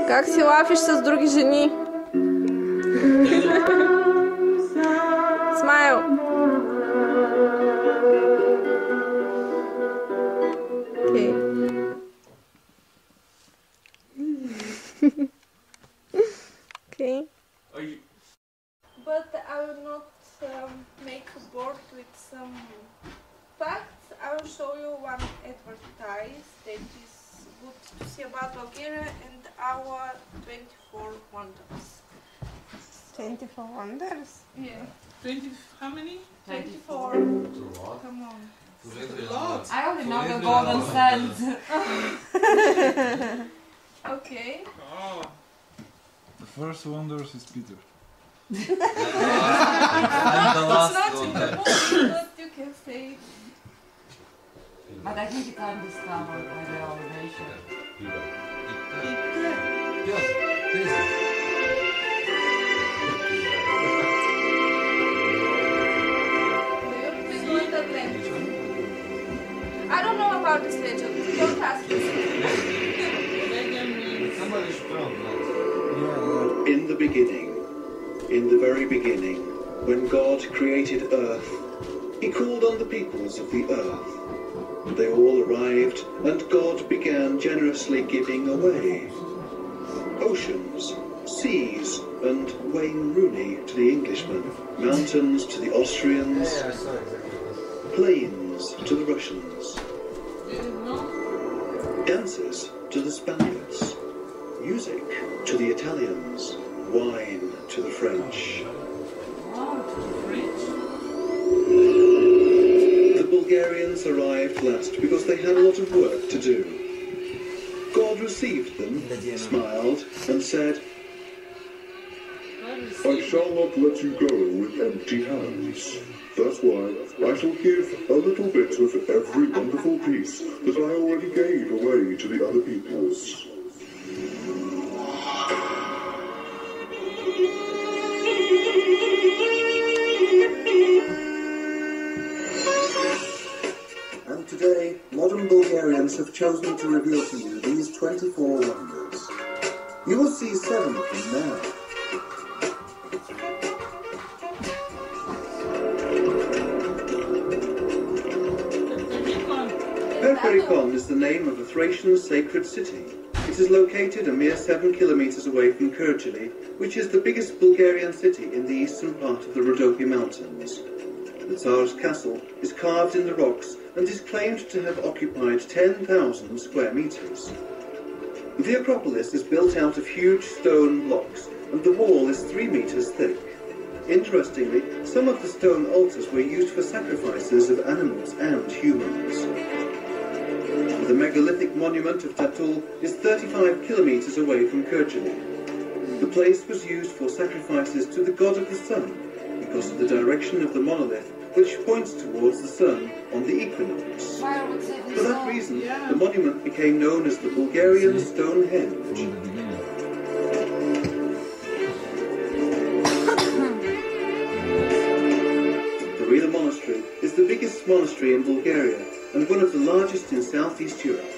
Как си лафиш с други жени? Смайл. Okay. Okay. But I will not make a board with some facts. I will show you one advertise that is good to see about Bulgaria and our 24 wonders. 24 wonders? Yeah. 20, how many? 24. Come on. I only know the golden sands. Okay. Oh. The first wonders is Peter. It's not in the book, but you can say. But I think it's undiscovered by the old nation. I don't know about this legend. Don't ask me. In the beginning, in the very beginning, when God created earth, he called on the peoples of the earth. They all arrived, and God began generously giving away. Oceans, seas, and Wayne Rooney to the Englishmen, mountains to the Austrians, plains to the Russians, dances to the Spaniards, music to the Italians, wine to the French. The Bulgarians arrived last because they had a lot of work to do. God received them, smiled, and said, I shall not let you go with empty hands. That's why I shall give a little bit of every wonderful piece that I already gave away to the other peoples. And today, modern Bulgarians have chosen to reveal to you these 24 wonders. You will see 7 of them now. Perperikon is the name of a Thracian sacred city. It is located a mere 7 kilometers away from Kyrgyzstan, which is the biggest Bulgarian city in the eastern part of the Rhodope Mountains. The Tsar's castle is carved in the rocks and is claimed to have occupied 10,000 square meters. The Acropolis is built out of huge stone blocks, and the wall is 3 meters thick. Interestingly, some of the stone altars were used for sacrifices of animals and humans. The megalithic monument of Tatul is 35 kilometers away from Kyrgyzstan. The place was used for sacrifices to the god of the sun because of the direction of the monolith, which points towards the sun on the equinox. For that reason, the monument became known as the Bulgarian Stonehenge. The Rila Monastery is the biggest monastery in Bulgaria and one of the largest in southeast Europe.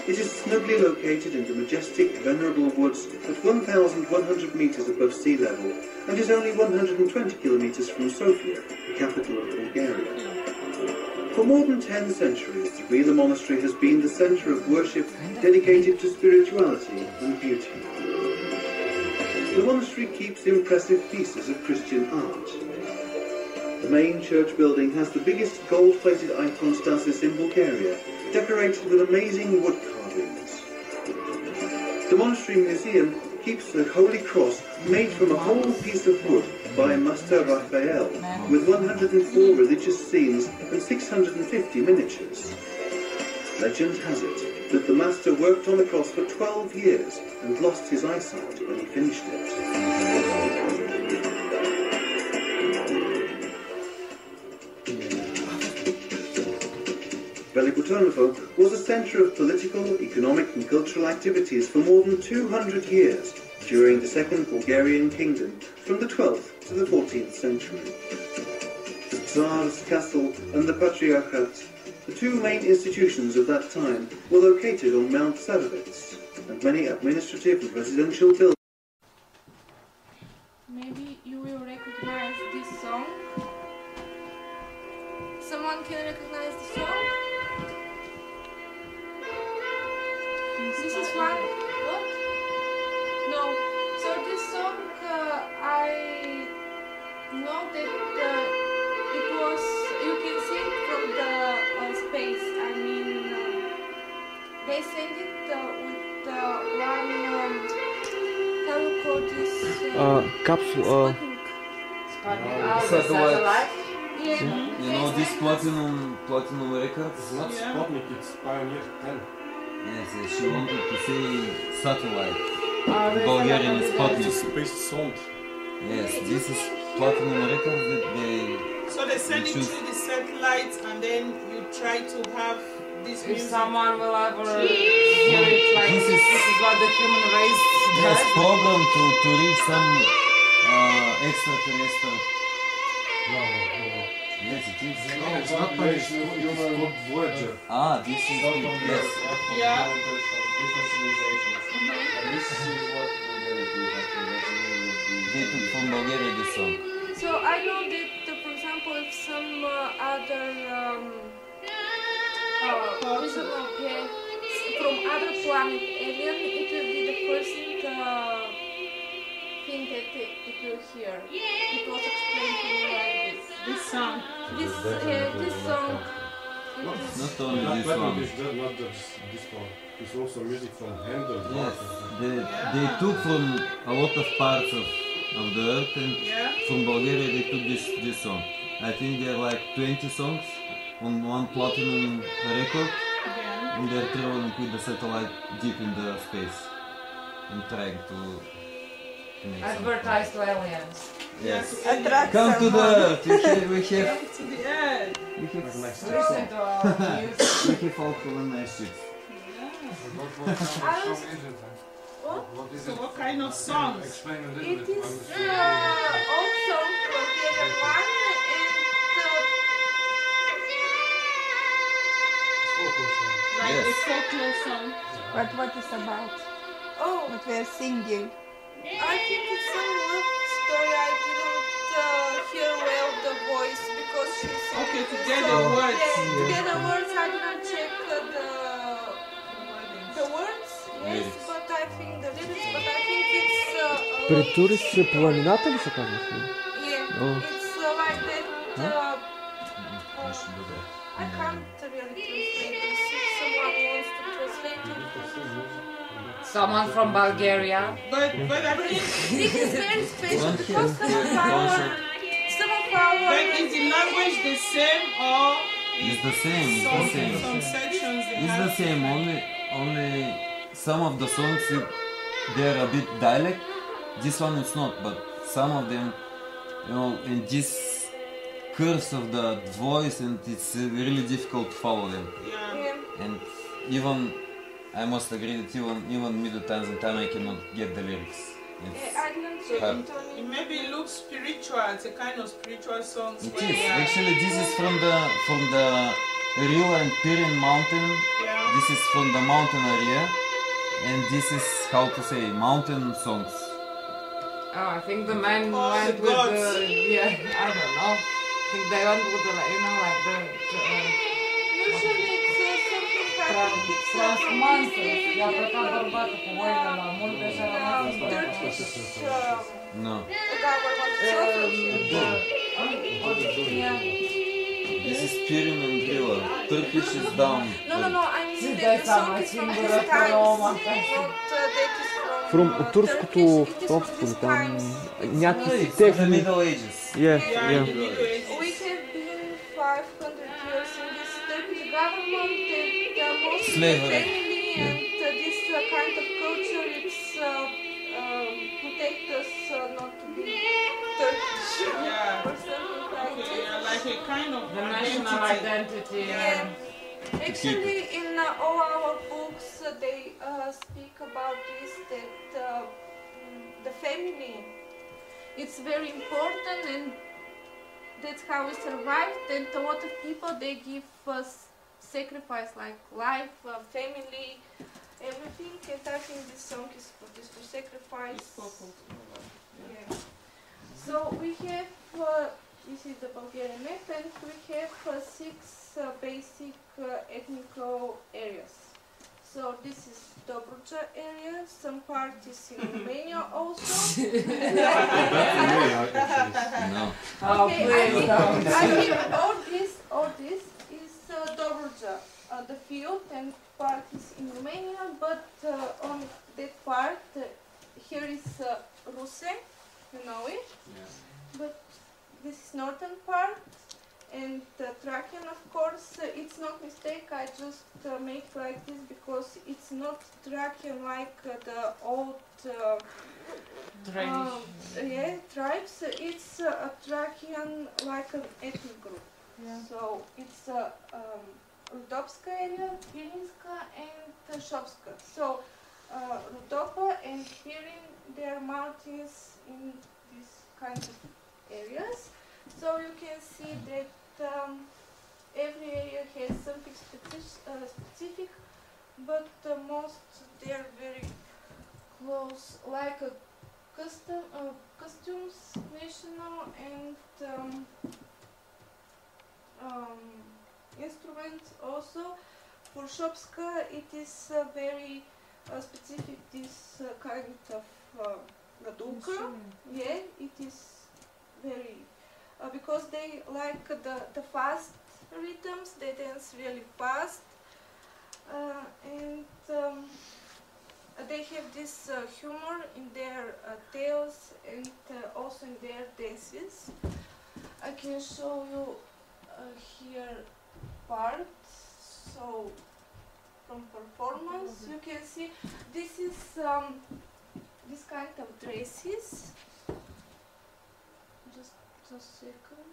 It is snugly located in the majestic, venerable woods at 1,100 meters above sea level and is only 120 kilometers from Sofia, the capital of Bulgaria. For more than 10 centuries, the Rila Monastery has been the center of worship dedicated to spirituality and beauty. The monastery keeps impressive pieces of Christian art. The main church building has the biggest gold-plated iconostasis in Bulgaria, decorated with amazing wood carvings. The monastery museum keeps the Holy Cross made from a whole piece of wood by Master Raphael, with 104 religious scenes and 650 miniatures. Legend has it that the master worked on the cross for 12 years and lost his eyesight when he finished it. Velikoturnovo was a centre of political, economic and cultural activities for more than 200 years during the Second Bulgarian Kingdom from the 12th to the 14th century. The Tsar's castle and the Patriarchate The two main institutions of that time were located on Mount Savovets, and many administrative and residential buildings. Maybe you will recognize this song. Someone can recognize the song? This is one. What? No. So this song, I know that it was. You can see it from the space. I mean, they sent it with one. How you call this? Capsule. Satellite. Yeah. You know this platinum records? It's not Sputnik, it's Pioneer 10. Yes, she wanted to say satellite. Bulgarian is Sputnik. Space sound. Yes, this is platinum records that they. So they send it through the satellites, and then you try to have this If music. someone will ever hear it, like This is what the human race Yes, does. problem to reach some extraterrestrial. No. Yes, it is. No, it's not Pioneer, it's called Voyager. Ah, this is Not it. on Yes. Yeah. Different civilizations. And this is what They took from Bulgaria this song. So I know that, for example, if some other from other planet alien, it will be the first thing that it will hear. It was explained to me like this. This song. This song. Not only this one. Not just this one. It's also music from Handel. Yes, they took from a lot of parts of the earth, and from Bulgaria they took this song. I think there are like 20 songs on one platinum record, and they're traveling with the satellite deep in the space and trying to make some Advertise to aliens. Yes. Attract Come to the someone. earth. We have Come to the earth. Listen to our music. we have all colonized. So what kind of songs? Explain a It little bit. is old song, Bulgarian one, Like Yes. the folklore song. What is about? oh, What we are singing? I think it's some love story. I didn't hear well the voice because she's Okay, singing to get the the song. words. Yeah, to get the words, I didn't check the words. Yes, Lyrics. but I think the lyrics. But I think it's. Притури се планината ли се казваше? Yeah, Oh. it's like that. I can't really translate this. If someone wants to translate it. Someone from Bulgaria. But I think, This is very special because some of our but is the language the same or It's the same. It's the same. some sections they It's have? the same. Only some of the songs they're a bit dialect. This one is not, but some of them, in this curse of the voice, and it's really difficult to follow them. Yeah. And even I must agree that even me the times and time I cannot get the lyrics. It's I didn't check hard. it on It maybe looks spiritual. It's a kind of spiritual songs. It where is they are- actually this is from the Rio and Pirin mountain. Yeah. This is from the mountain area, and this is how to say mountain songs. Oh, I think the man Oh, went the with gods. I don't know. I think they went with the, like the Usually it's something like it's transmances. Я така бърбата по война на мулта Turkish No, government. Yeah. this is Pirin and Rio. Turkish is down. No. I mean Дай the само song is from сингура this times, парома. not that is From from турското Turkish. It is from вторство ли these там times. някакви It's from the техни... Middle Ages. Yeah, Yeah, yeah. in the Middle Ages. We have been 500 years in this Turkish government and most Slavery. family and this kind of culture it's protect us not to be Turkish Yeah. or something like Okay, this. yeah, like a kind of The national identity. identity. Yeah. Actually, in all our books, they speak about this, that the family, it's very important and that's how we survived. And a lot of people, they give us sacrifice like life, family, everything. And I think this song is for this, for sacrifice. Yeah. So we have, this is the Bulgarian map, and we have 6 basic ethnical areas. So this is Dobruja area, some parts in Romania also. No. Okay, I think all this is Dobruja, the field, and part is in Romania, but on that part, here is Ruse, you know it, but this is northern part, and Thracian, of course, it's not mistake, I just make like this because it's not Thracian like the old tribes, it's a Thracian like an ethnic group. Yeah. So it's Rudopska area, Pirinska and Shopska. So Rudopa and Pirin, they are mountains in these kinds of areas. So you can see that every area has something specific, but most they are very close, like a costumes, national, and instruments also. For Shopska, it is very specific, this kind of gadulka. Yeah, it is very because they like the fast rhythms, they dance really fast, and they have this humor in their tales and also in their dances. I can show you here parts. So from performance, you can see this is this kind of dresses. Just a second.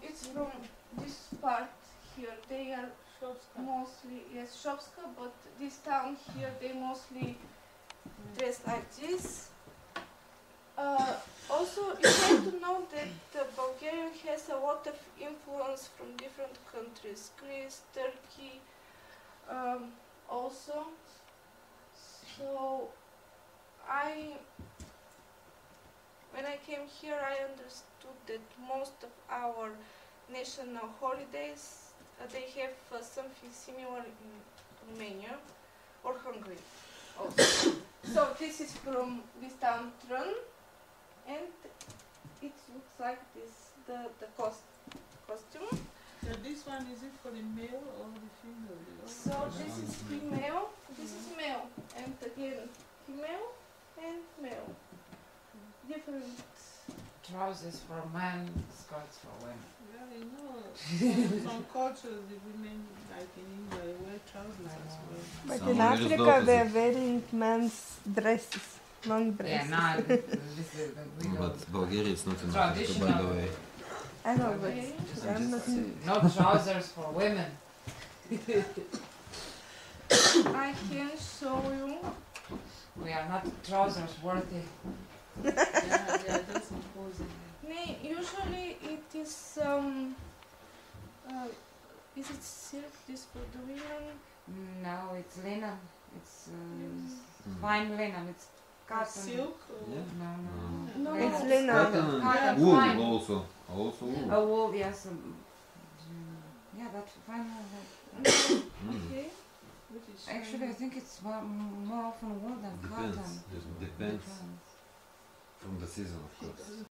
It's from this part here. They are mostly, yes, Shopska, but this town here, they mostly dress like this. Also, you have to know that Bulgaria has a lot of influence from different countries, Greece, Turkey, also. So, when I came here, I understood that most of our national holidays, they have something similar in Romania or Hungary also. So this is from this town Trân, and it looks like this, the costume. So this one, is it for the male or the female? So this is female, this is male, and again female and male. Different trousers for men, skirts for women. Yeah, I know. Some cultures, the women, like in India, they wear trousers as well. But in Africa, they're wearing men's dresses, long dresses. Yeah, no, this is but Bulgaria is not in Africa, by the way. I know, but I'm not. No trousers for women. I can show you. We are not trousers worthy. Yeah, that's imposing. Usually it is it silk, this for the women? No, it's linen. It's fine linen. It's cotton. Silk? No. No, it's linen. Cotton Wool fine. also wool. Wool, yes. Yeah, but fine wool. Okay. Actually, I think it's more often wool than cotton. Depends. From the season, of course.